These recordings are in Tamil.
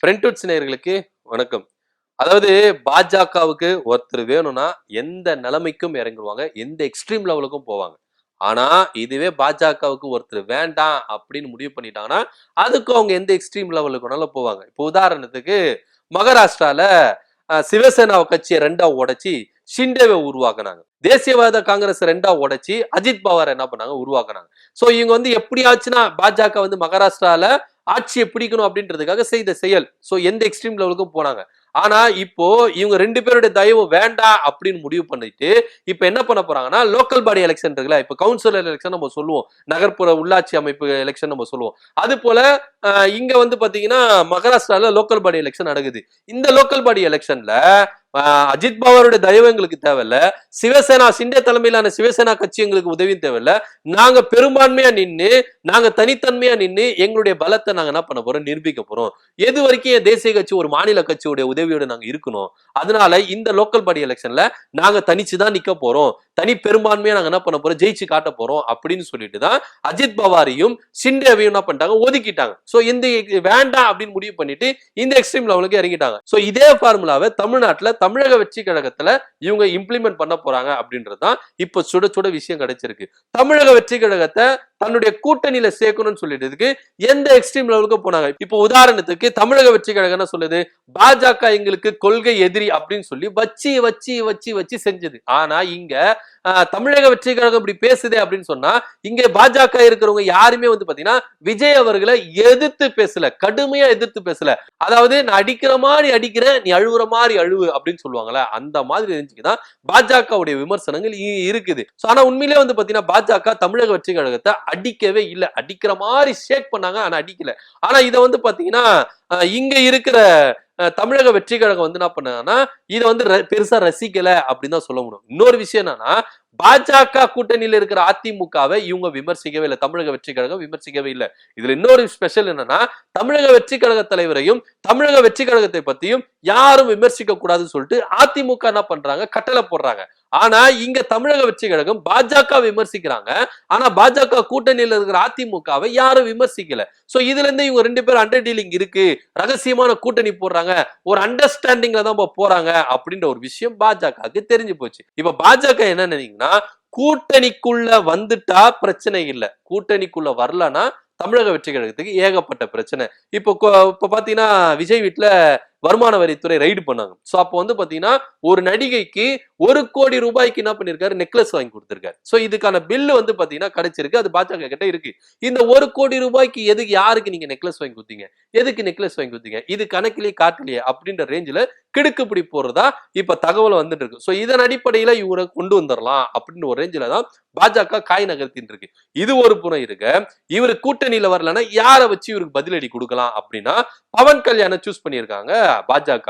ஃப்ரெண்ட்வுட்ஸ் நேயர்களுக்கு வணக்கம். அதாவது பாஜகவுக்கு ஒருத்தர் வேணும்னா எந்த நிலைமைக்கும் இறங்குவாங்க, எந்த எக்ஸ்ட்ரீம் லெவலுக்கும் போவாங்க. ஆனா இதுவே பாஜகவுக்கு ஒருத்தர் வேண்டாம் அப்படின்னு முடிவு பண்ணிட்டாங்கன்னா அதுக்கும் அவங்க எந்த எக்ஸ்ட்ரீம் லெவலுக்கு வேணாலும் போவாங்க. இப்போ உதாரணத்துக்கு மகாராஷ்டிரால சிவசேனா கட்சியை ரெண்டா உடைச்சி ஷிண்டேவை உருவாக்குனாங்க. தேசியவாத காங்கிரஸ் ரெண்டா உடைச்சி அஜித் பவார் என்ன பண்ணாங்க, உருவாக்குனாங்க. சோ இவங்க எப்படியாச்சுன்னா பாஜக மகாராஷ்டிரால ஆட்சியை பிடிக்கணும் அப்படின்றதுக்காக செய்த செயல். சோ எந்த எக்ஸ்ட்ரீம் லெவலுக்கும் போனாங்க. ஆனா இப்போ இவங்க ரெண்டு பேருடைய தயவு வேண்டாம் அப்படின்னு முடிவு பண்ணிட்டு இப்ப என்ன பண்ண போறாங்கன்னா லோக்கல் பாடி எலெக்ஷன் இருக்குல்ல, இப்ப கவுன்சிலர் எலெக்ஷன் நம்ம சொல்லுவோம், நகர்ப்புற உள்ளாட்சி அமைப்பு எலெக்ஷன் நம்ம சொல்லுவோம். அது போல இங்க பாத்தீங்கன்னா மகாராஷ்டிரால லோக்கல் பாடி எலெக்ஷன் நடக்குது. இந்த லோக்கல் பாடி எலெக்ஷன்ல அஜித் பவாருடைய தயவு எங்களுக்கு தேவையில்ல, சிவசேனா ஷிண்டே தலைமையிலான சிவசேனா கட்சி எங்களுக்கு உதவியும் தேவையில்ல. நாங்க பெரும்பான்மையா நின்று நாங்க தனித்தன்மையா நின்று எங்களுடைய பலத்தை நாங்க என்ன பண்ண போறோம், நிரூபிக்க போறோம். எது வரைக்கும் தேசிய கட்சி ஒரு மாநில கட்சியுடைய உதவியோட நாங்க இருக்கணும். அதனால இந்த லோக்கல் பாடி எலெக்ஷன்ல நாங்க தனிச்சுதான் நிக்க போறோம், தனி பெரும்பான்மையா நாங்க என்ன பண்ண போறோம், ஜெயிச்சு காட்ட போறோம் அப்படின்னு சொல்லிட்டு தான் அஜித் பவாரையும் ஷிண்டேவையும் என்ன பண்ணிட்டாங்க, ஒதுக்கிட்டாங்க. சோ இந்த வேண்டாம் அப்படின்னு முடிவு பண்ணிட்டு இந்த எக்ஸ்ட்ரீம் லெவலுக்கு இறங்கிட்டாங்க. சோ இதே ஃபார்முலாவை தமிழ்நாட்டுல தமிழக வெற்றி கழகத்துல இவங்க இம்ப்ளிமெண்ட் பண்ண போறாங்க அப்படின்றதுதான் இப்ப சுட சுட விஷயம் கிடைச்சிருக்கு. தமிழக வெற்றி கழகத்தை தன்னுடைய கூட்டணியில சேர்க்கணும்னு சொல்லிட்டு எந்த எக்ஸ்ட்ரீம் லெவலுக்கு போனாங்க. இப்போ உதாரணத்துக்கு தமிழக வெற்றி கழகம் என்ன சொல்லுது, பாஜக எங்களுக்கு கொள்கை எதிரி அப்படின்னு சொல்லி வச்சு வச்சு வச்சு வச்சு செஞ்சது. ஆனா இங்க தமிழக வெற்றி கழகம் இப்படி பேசுதே அப்படின்னு சொன்னா இங்க பாஜக இருக்கிறவங்க யாருமே பாத்தீங்கன்னா விஜய் அவர்களை எதிர்த்து பேசல, கடுமையா எதிர்த்து பேசல. அதாவது நான் அடிக்கிற மாதிரி அடிக்கிறேன், நீ அழுவுற மாதிரி அழுவு அப்படின்னு சொல்லுவாங்கல்ல, அந்த மாதிரி இருந்துச்சுதான் பாஜகவுடைய விமர்சனங்கள் இருக்குது. ஆனா உண்மையிலே பாத்தீங்கன்னா பாஜக தமிழக வெற்றி கழகத்தை அடிக்கவே இல்லை, அடிக்கிற மாதிரி ஷேக் பண்ணாங்க ஆனா அடிக்கல. ஆனா இதை பாத்தீங்கன்னா இங்க இருக்கிற தமிழக வெற்றி கழகம் என்ன பண்ணாங்கன்னா இதை பெருசா ரசிக்கல அப்படின்னு தான் சொல்ல முடியும். இன்னொரு விஷயம் என்னன்னா பாஜக கூட்டணியில் இருக்கிற அதிமுகவை இவங்க விமர்சிக்கவே இல்லை, தமிழக வெற்றி கழகம் விமர்சிக்கவே இல்லை. இதுல இன்னொரு ஸ்பெஷல் என்னன்னா தமிழக வெற்றி கழக தலைவரையும் தமிழக வெற்றி கழகத்தை பத்தியும் யாரும் விமர்சிக்க கூடாதுன்னு சொல்லிட்டு அதிமுக என்ன பண்றாங்க, கட்டளை போடுறாங்க. ஆனா இங்க தமிழக வெற்றி கழகம் பாஜக விமர்சிக்கிறாங்க, ஆனா பாஜக கூட்டணியில் இருக்கிற அதிமுகவை யாரும் விமர்சிக்கல. சோ இதுல இருந்து இவங்க ரெண்டு பேரும் அண்டர் டீலிங் இருக்கு, ரகசியமான கூட்டணி போடுறாங்க, ஒரு அண்டர்ஸ்டாண்டிங்ல தான் போறாங்க அப்படின்ற ஒரு விஷயம் பாஜகவுக்கு தெரிஞ்சு போச்சு. இப்ப பாஜக என்ன நினைக்கிறீங்கன்னா கூட்டணிக்குள்ள வந்துட்டா பிரச்சனை இல்லை, கூட்டணிக்குள்ள வரலன்னா தமிழக வெற்றி கழகத்துக்கு ஏகப்பட்ட பிரச்சனை. இப்ப பாத்தீங்கன்னா விஜய் வீட்டுல வருமான வரித்துறை ரைடு பண்ணாங்க. சோ அப்போ பாத்தீங்கன்னா ஒரு நடிகைக்கு 1 கோடி ரூபாய்க்கு என்ன பண்ணிருக்காரு, நெக்லஸ் வாங்கி கொடுத்திருக்காரு. சோ இதுக்கான பில்லு பாத்தீங்கன்னா கிடைச்சிருக்கு, அது பாஜக கிட்ட இருக்கு. இந்த 1 கோடி ரூபாய்க்கு எதுக்கு, யாருக்கு நீங்க நெக்லஸ் வாங்கி கொடுத்தீங்க, எதுக்கு நெக்லஸ் வாங்கி கொடுத்தீங்க, இது கணக்கிலேயே காட்டலையே அப்படின்ற ரேஞ்சில கிடுக்குப்பிடி போறதா இப்ப தகவல் வந்துட்டு இருக்கு. சோ இதன் அடிப்படையில இவரை கொண்டு வந்துடலாம் அப்படின்னு ஒரு ரேஞ்சில தான் பாஜக காய் நகர்த்தின்னு இருக்கு. இது ஒரு புறம் இருக்க, இவரு கூட்டணியில வரலன்னா யாரை வச்சு இவருக்கு பதிலடி கொடுக்கலாம் அப்படின்னா பவன் கல்யாண சூஸ் பண்ணியிருக்காங்க பாஜக.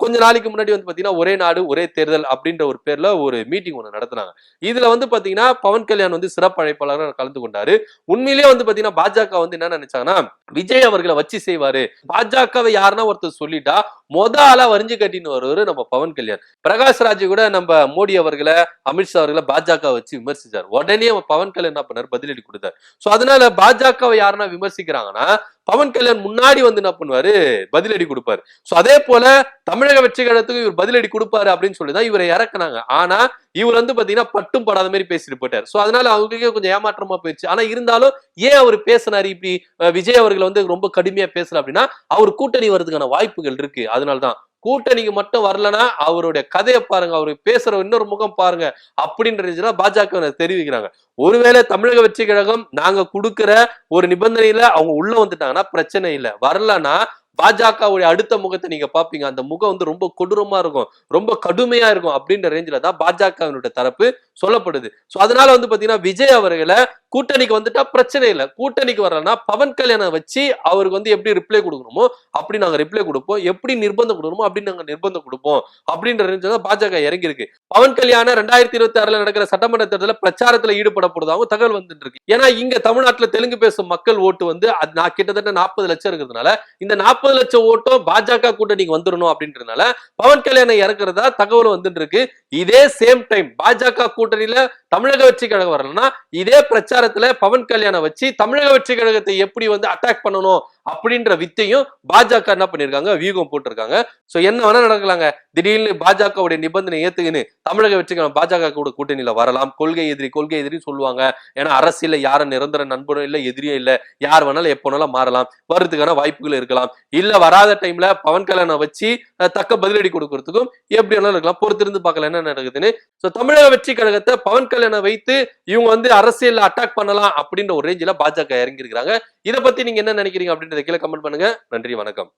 கொஞ்ச நாளைக்கு முன்னாடி பாத்தீங்கன்னா ஒரே நாடு ஒரே தேர்தல் அப்படின்ற ஒரு பேர்ல ஒரு மீட்டிங் ஒண்ணு நடத்தினாங்க. இதுல பாத்தீங்கன்னா பவன் கல்யாண் சிறப்பு அழைப்பாளராக கலந்து கொண்டாரு. உண்மையிலேயே பாத்தீங்கன்னா பாஜக என்ன நினைச்சாங்கன்னா விஜய் அவர்களை வச்சு செய்வாரு, பாஜகவை யாருன்னா ஒருத்தர் சொல்லிட்டா ஆளா வரிஞ்சு கட்டின்னு வருவாரு நம்ம பவன் கல்யாண். பிரகாஷ் ராஜ் கூட நம்ம மோடி அவர்களை அமித்ஷா அவர்களை பாஜக வச்சு விமர்சிச்சார். உடனே பவன் கல்யாண் என்ன பண்ணாரு, பதிலடி கொடுத்தார். சோ அதனால பாஜகவை யாருன்னா விமர்சிக்கிறாங்கன்னா பவன் கல்யாண் முன்னாடி என்ன பண்ணுவாரு, பதிலடி கொடுப்பாரு. சோ அதே போல தமிழக வெற்றி கழகத்துக்கு இவர் பதிலடி கொடுப்பாரு அப்படின்னு சொல்லிதான் இவரை இறக்குனாங்க. ஆனா இவர் பாத்தீங்கன்னா பட்டும் படாத மாதிரி பேசிட்டு போயிட்டார். சோ அதனால அவங்களுக்கே கொஞ்சம் ஏமாற்றமா போயிடுச்சு. ஆனா இருந்தாலும் ஏன் அவர் பேசினாரு இப்படி, விஜய் அவர்கள் ரொம்ப கடுமையா பேசல அப்படின்னா அவர் கூட்டணி வர்றதுக்கான வாய்ப்புகள் இருக்கு. அதனாலதான் கூட்டணிக்கு மட்டும் வரலன்னா அவருடைய கதையை பாருங்க, அவரு பேசுற இன்னொரு முகம் பாருங்க அப்படின்ற பாஜக தெரிவிக்கிறாங்க. ஒருவேளை தமிழக வெற்றி கழகம் நாங்க கொடுக்கிற ஒரு நிபந்தனையில அவங்க உள்ள வந்துட்டாங்கன்னா பிரச்சனை இல்லை, வரலன்னா பாஜகவுடைய அடுத்த முகத்தை நீங்க பாப்பீங்க, அந்த முகம் ரொம்ப கொடூரமா இருக்கும், ரொம்ப கடுமையா இருக்கும் அப்படின்ற ரேஞ்சில தான் பாஜகவினுடைய தரப்பு சொல்லப்படுது. சோ அதனால பாத்தீங்கன்னா விஜய் அவர்களை கூட்டணிக்கு வந்துட்டா பிரச்சனை இல்லை, கூட்டணிக்கு வரலன்னா பவன் கல்யாணம் வச்சு அவருக்கு எப்படி ரிப்ளை கொடுக்கணுமோ அப்படி நாங்க ரிப்ளை கொடுப்போம், எப்படி நிர்பந்தம் கொடுக்கணுமோ அப்படி நாங்க நிர்பந்தம் கொடுப்போம் அப்படின்ற ரேஞ்சில தான் பாஜக இறங்கி இருக்கு. பவன் கல்யாணம் 2026 நடக்கிற சட்டமன்ற தேர்தலில் பிரச்சாரத்துல ஈடுபட போறதாகவும் தகவல் வந்துட்டு இருக்கு. ஏன்னா இங்க தமிழ்நாட்டுல தெலுங்கு பேசும் மக்கள் ஓட்டு நான் கிட்டத்தட்ட 40 லட்சம் இருக்கிறதுனால இந்த 40 லட்சம் ஓட்டும் பாஜக கூட்டணிக்கு வந்துடணும் அப்படின்றதுனால பவன் கல்யாணம் இறக்குறதா தகவல் வந்துட்டு இருக்கு. இதே சேம் டைம் பாஜக கூட்டணியில தமிழக வெற்றி கழகம் வரலன்னா இதே பிரச்சாரத்துல பவன் கல்யாணம் வச்சு தமிழக வெற்றி கழகத்தை எப்படி அட்டாக் பண்ணணும் அப்படின்ற வித்தையும் பாஜக என்ன பண்ணிருக்காங்க, வியூகம் போட்டிருக்காங்க. சோ என்ன வேணா நடக்கலாங்க. திடீர்னு பாஜகவுடைய நிபந்தனை ஏத்துக்கின்னு தமிழக வெற்றிக்கான பாஜக கூட கூட்டணியில வரலாம். கொள்கை எதிரி சொல்லுவாங்க. ஏன்னா அரசியல்ல யாரும் நிரந்தர நண்பரும் இல்ல, எதிரியும் இல்ல. யார் வேணாலும் எப்ப வேணாலும் மாறலாம். வர்றதுக்கான வாய்ப்புகள் இருக்கலாம். இல்ல வராத டைம்ல பவன் கல்யாணை வச்சு தக்க பதிலடி கொடுக்கறதுக்கும் எப்படி வேணாலும் இருக்கலாம். பொறுத்திருந்து பார்க்கலாம் என்ன நடக்குதுன்னு. சோ தமிழக வெற்றி கழகத்தை பவன் கல்யாணை வைத்து இவங்க அரசியல்ல அட்டாக் பண்ணலாம் அப்படின்ற ஒரு ரேஞ்சில பாஜக இறங்கி இருக்காங்க. இதை பத்தி நீங்க என்ன நினைக்கிறீங்க அப்படின்றத கீழே கமெண்ட் பண்ணுங்க. நன்றி, வணக்கம்.